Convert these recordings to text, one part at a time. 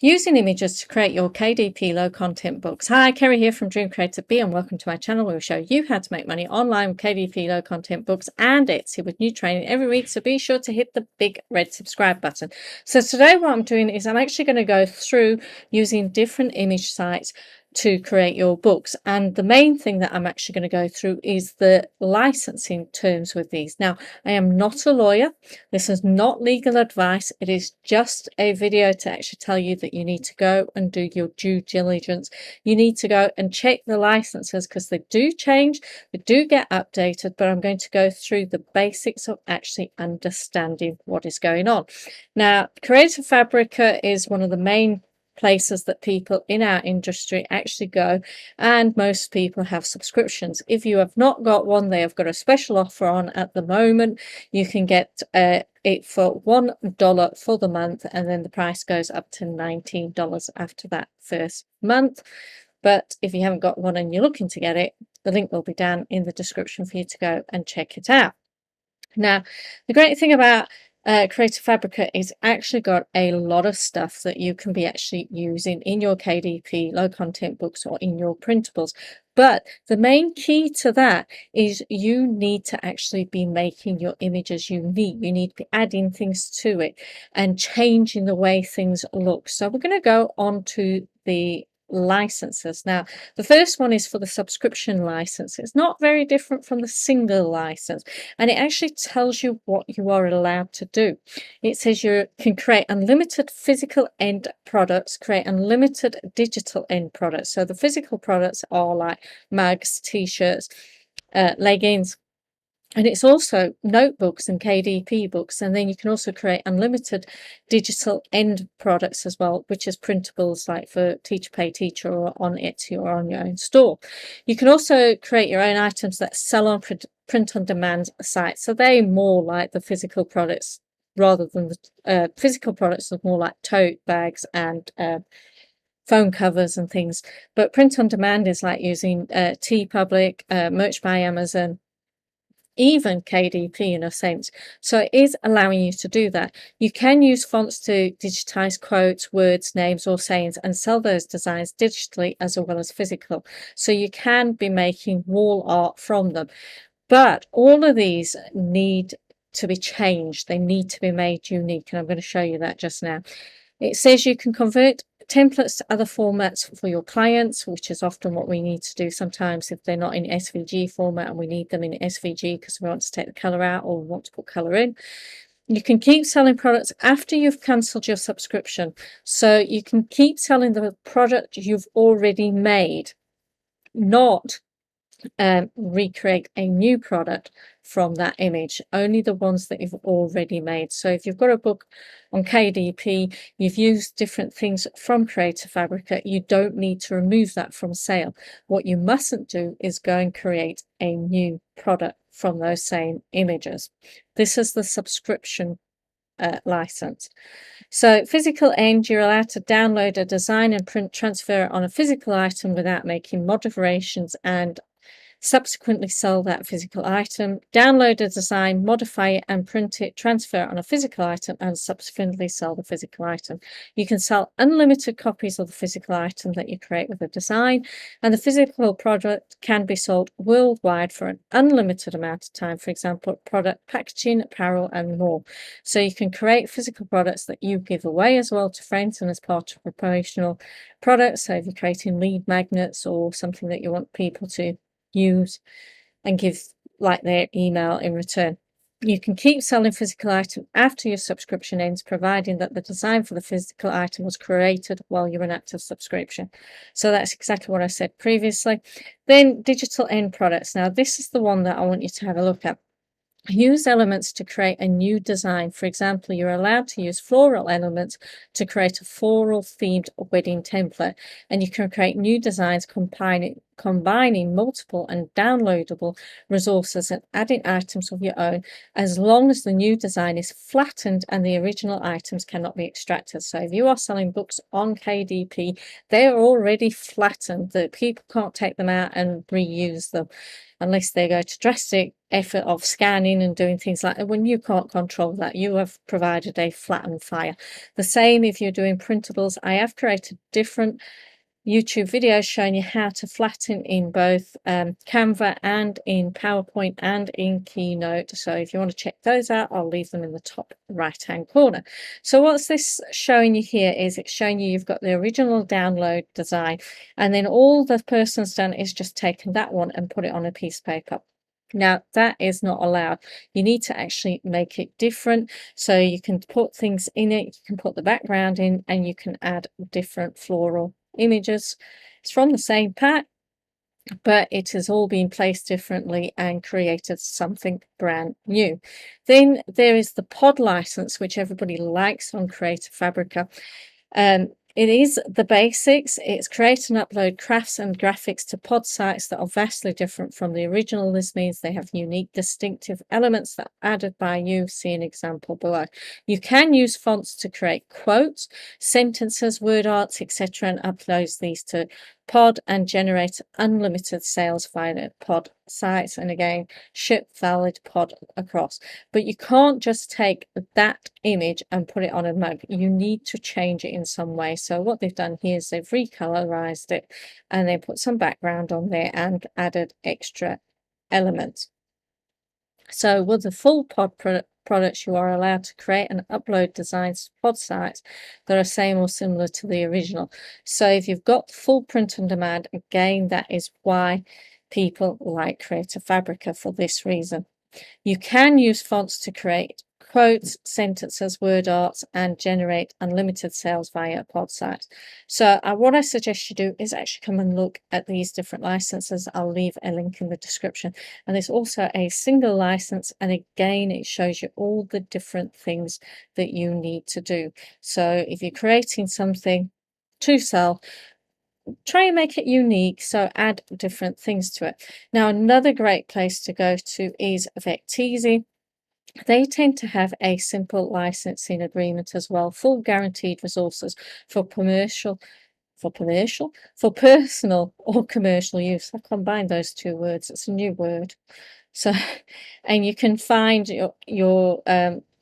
Using images to create your KDP low content books. Hi, Kerry here from Dream Creator B, and welcome to my channel where we show you how to make money online with KDP low content books and Etsy with new training every week. So be sure to hit the big red subscribe button. So today what I'm doing is I'm actually going to go through using different image sites to create your books, and the main thing that I'm actually going to go through is the licensing terms with these. Now, I am not a lawyer. This is not legal advice. It is just a video to actually tell you that you need to go and do your due diligence. You need to go and check the licenses because they do change, they do get updated, but I'm going to go through the basics of actually understanding what is going on. Now, Creative Fabrica is one of the main places that people in our industry actually go, and most people have subscriptions. If you have not got one, they have got a special offer on at the moment. You can get it for $1 for the month, and then the price goes up to $19 after that first month. But if you haven't got one and you're looking to get it, the link will be down in the description for you to go and check it out. Now, the great thing about Creative Fabrica is actually got a lot of stuff that you can be actually using in your KDP low content books or in your printables. But the main key to that is you need to actually be making your images unique. You need to be adding things to it and changing the way things look. So we're going to go on to the licenses. Now, the first one is for the subscription license. It's not very different from the single license, and it actually tells you what you are allowed to do. It says you can create unlimited physical end products, create unlimited digital end products. So the physical products are like mugs, t-shirts, leggings, and it's also notebooks and KDP books. And then you can also create unlimited digital end products as well, which is printables like for Teacher Pay Teacher or on Etsy or on your own store. You can also create your own items that sell on print on demand sites. So they're more like the physical products rather than the physical products are more like tote bags and phone covers and things. But print on demand is like using TeePublic, Merch by Amazon, even KDP in a sense. So it is allowing you to do that. You can use fonts to digitize quotes, words, names, or sayings and sell those designs digitally as well as physical. So you can be making wall art from them. But all of these need to be changed. They need to be made unique. And I'm going to show you that just now. It says you can convert templates to other formats for your clients, which is often what we need to do sometimes if they're not in SVG format and we need them in SVG because we want to take the color out or we want to put color in. You can keep selling products after you've cancelled your subscription. So you can keep selling the product you've already made, not recreate a new product from that image, only the ones that you've already made. So if you've got a book on KDP, you've used different things from Creative Fabrica, you don't need to remove that from sale. What you mustn't do is go and create a new product from those same images. This is the subscription license. So physical end, you're allowed to download a design and print transfer it on a physical item without making modifications and subsequently sell that physical item. Download a design, modify it and print it, transfer it on a physical item and subsequently sell the physical item. You can sell unlimited copies of the physical item that you create with a design, and the physical product can be sold worldwide for an unlimited amount of time, for example, product packaging, apparel and more. So you can create physical products that you give away as well to friends and as part of a promotional product. So if you're creating lead magnets or something that you want people to use and give like their email in return. You can keep selling physical item after your subscription ends, providing that the design for the physical item was created while you're an active subscription. So that's exactly what I said previously. Then digital end products. Now this is the one that I want you to have a look at. Use elements to create a new design. For example, you're allowed to use floral elements to create a floral themed wedding template, and you can create new designs combining multiple and downloadable resources and adding items of your own, as long as the new design is flattened and the original items cannot be extracted. So if you are selling books on KDP, they are already flattened, that people can't take them out and reuse them unless they go to drastic effort of scanning and doing things like that. When you can't control that, you have provided a flattened file. The same if you're doing printables. I have created different YouTube videos showing you how to flatten in both Canva and in PowerPoint and in Keynote. So if you want to check those out, I'll leave them in the top right hand corner. So what's this showing you here is it's showing you've got the original download design, and then all the person's done is just taken that one and put it on a piece of paper. Now, that is not allowed. You need to actually make it different. So you can put things in it, you can put the background in, and you can add different floral images. It's from the same pack, but it has all been placed differently and created something brand new. Then there is the pod license, which everybody likes on Creative Fabrica. It is the basics. It's create and upload crafts and graphics to pod sites that are vastly different from the original. This means they have unique, distinctive elements that are added by you. See an example below. You can use fonts to create quotes, sentences, word arts, etc., and upload these to pod and generate unlimited sales via the pod sites, and again ship valid pod across. But you can't just take that image and put it on a mug. You need to change it in some way. So what they've done here is they've recolorized it and they put some background on there and added extra elements. So with the full pod products, you are allowed to create and upload designs to pod sites that are same or similar to the original. So if you've got full print on demand, again, that is why people like Creative Fabrica, for this reason. You can use fonts to create quotes, sentences, word arts, and generate unlimited sales via pod sites. So what I suggest you do is actually come and look at these different licenses. I'll leave a link in the description. And there's also a single license, and again, it shows you all the different things that you need to do. So if you're creating something to sell, try and make it unique, so add different things to it. Now, another great place to go to is Vecteezy. They tend to have a simple licensing agreement as well, full guaranteed resources for personal or commercial use. I combined those two words. It's a new word. So, and you can find your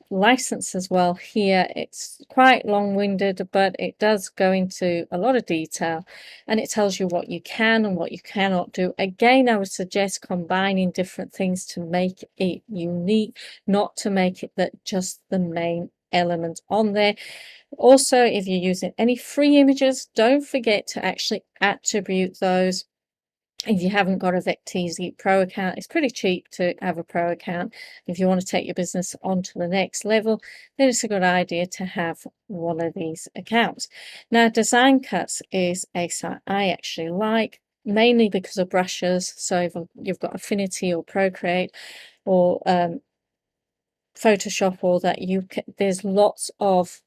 license as well here. It's quite long-winded, but it does go into a lot of detail, and it tells you what you can and what you cannot do. Again, I would suggest combining different things to make it unique, not to make it that just the main element on there. Also, if you're using any free images, don't forget to actually attribute those. If you haven't got a Vecteezy Pro account, it's pretty cheap to have a Pro account. If you want to take your business on to the next level, then it's a good idea to have one of these accounts. Now, Design Cuts is a site I actually like, mainly because of brushes. So if you've got Affinity or Procreate or Photoshop, or that, there's lots of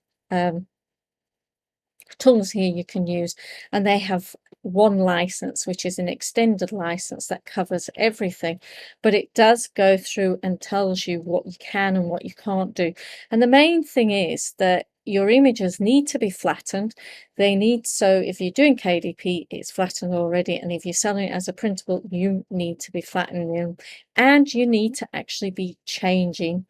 tools here you can use, and they have one license, which is an extended license that covers everything, but it does go through and tells you what you can and what you can't do. And the main thing is that your images need to be flattened. So if you're doing KDP, it's flattened already, and if you're selling it as a printable, you need to be flattening them, and you need to actually be changing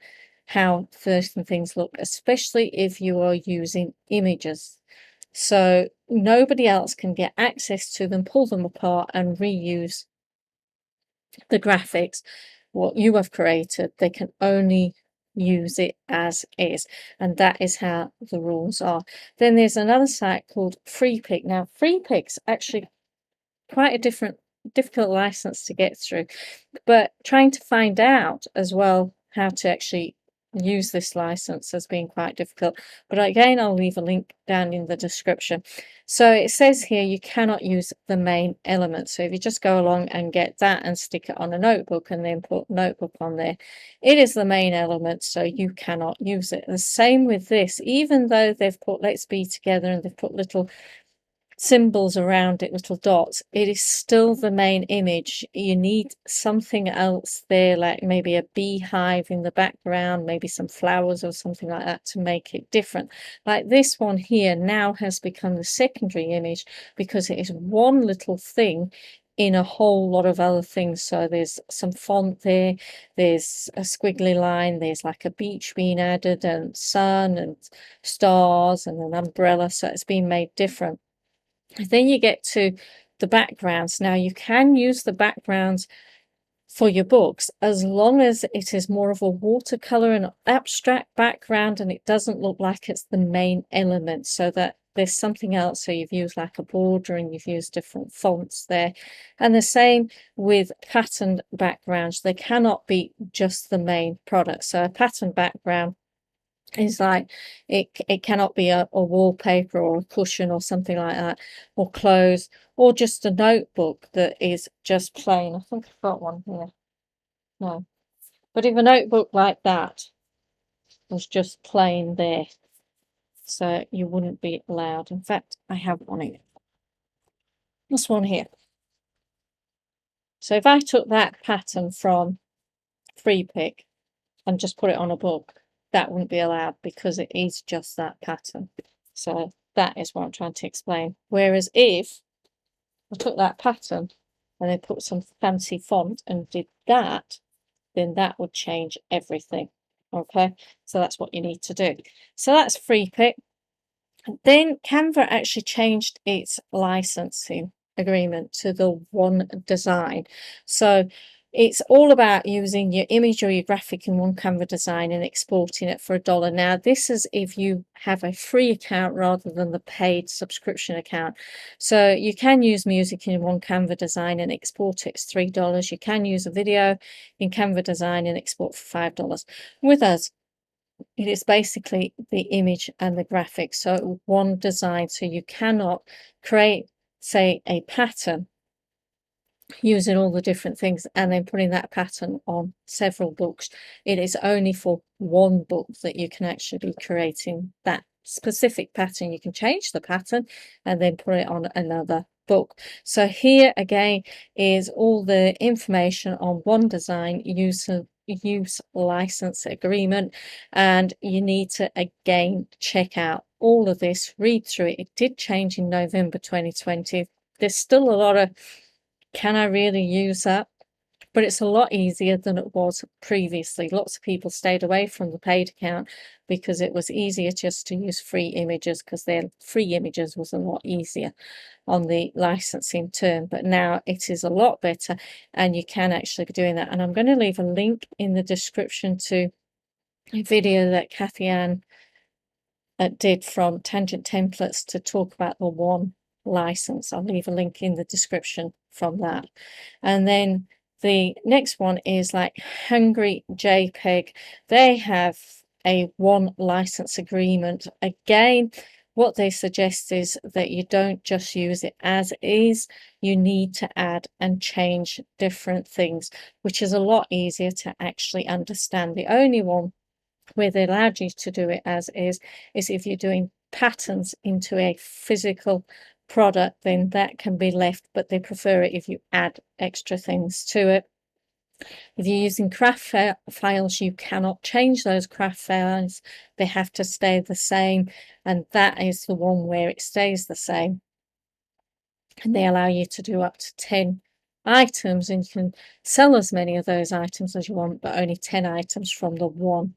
how certain things look, especially if you are using images. So nobody else can get access to them, pull them apart, and reuse the graphics, what you have created. They can only use it as is, and that is how the rules are. Then there's another site called Freepik. Now, Freepik's actually quite a difficult license to get through, but trying to find out as well how to actually use this license has been quite difficult. But again, I'll leave a link down in the description. So it says here you cannot use the main element. So if you just go along and get that and stick it on a notebook and then put notebook on there, it is the main element, so you cannot use it. The same with this, even though they've put let's be together and they've put little symbols around it, little dots, it is still the main image. You need something else there, like maybe a beehive in the background, maybe some flowers or something like that to make it different. Like this one here now has become the secondary image because it is one little thing in a whole lot of other things. So there's some font there, there's a squiggly line, there's like a beach being added, and sun and stars and an umbrella, so it's been made different. Then you get to the backgrounds. Now you can use the backgrounds for your books as long as it is more of a watercolor and abstract background and it doesn't look like it's the main element, so that there's something else. So you've used like a border and you've used different fonts there. And the same with patterned backgrounds. They cannot be just the main product. So a patterned background is like it cannot be a wallpaper or a cushion or something like that, or clothes, or just a notebook that is just plain. I think I've got one here. No, but if a notebook like that was just plain there, so you wouldn't be allowed. In fact, I have one here. This one here. So if I took that pattern from Freepik and just put it on a book, that wouldn't be allowed because it is just that pattern. So that is what I'm trying to explain. Whereas if I took that pattern and then put some fancy font and did that, then that would change everything. Okay, so that's what you need to do. So that's Freepik. Then Canva actually changed its licensing agreement to the one design. So it's all about using your image or your graphic in one Canva design and exporting it for $1. Now, this is if you have a free account rather than the paid subscription account. So you can use music in one Canva design and export it. It's $3. You can use a video in Canva design and export for $5. With us, it is basically the image and the graphics, so one design. So you cannot create, say, a pattern using all the different things and then putting that pattern on several books. It is only for one book that you can actually be creating that specific pattern. You can change the pattern and then put it on another book. So here again is all the information on one design use license agreement, and you need to again check out all of this, read through it. It did change in November 2020. There's still a lot of can I really use that? But it's a lot easier than it was previously. Lots of people stayed away from the paid account because it was easier just to use free images, because their free images was a lot easier on the licensing term. But now it is a lot better and you can actually be doing that. And I'm going to leave a link in the description to a video that Kathy Ann did from Tangent Templates to talk about the one license. I'll leave a link in the description from that. And then the next one is like Hungry JPEG. They have a one license agreement. Again, what they suggest is that you don't just use it as is. You need to add and change different things, which is a lot easier to actually understand. The only one where they allowed you to do it as is if you're doing patterns into a physical product, then that can be left, but they prefer it if you add extra things to it. If you're using craft files, you cannot change those craft files. They have to stay the same, and that is the one where it stays the same. And they allow you to do up to 10 items, and you can sell as many of those items as you want, but only 10 items from the one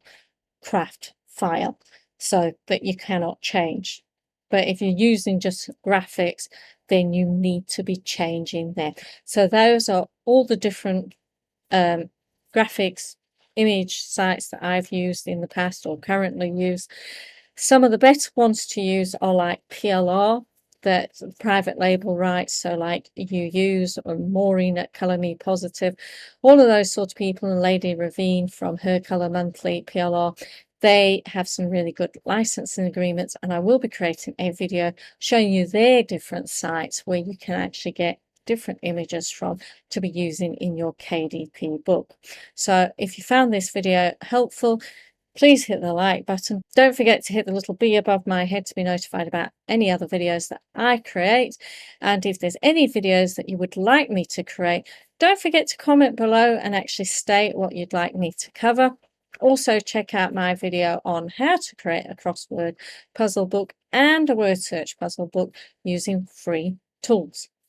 craft file, so that you cannot change. But if you're using just graphics, then you need to be changing there. So those are all the different graphics image sites that I've used in the past or currently use. Some of the better ones to use are like PLR, that's private label rights, so like you use, or Maureen at Colour Me Positive, all of those sort of people, and Lady Ravine from Her Colour Monthly, PLR, they have some really good licensing agreements, and I will be creating a video showing you their different sites where you can actually get different images from to be using in your KDP book. So if you found this video helpful, please hit the like button. Don't forget to hit the little bee above my head to be notified about any other videos that I create. And if there's any videos that you would like me to create, don't forget to comment below and actually state what you'd like me to cover. Also, check out my video on how to create a crossword puzzle book and a word search puzzle book using free tools.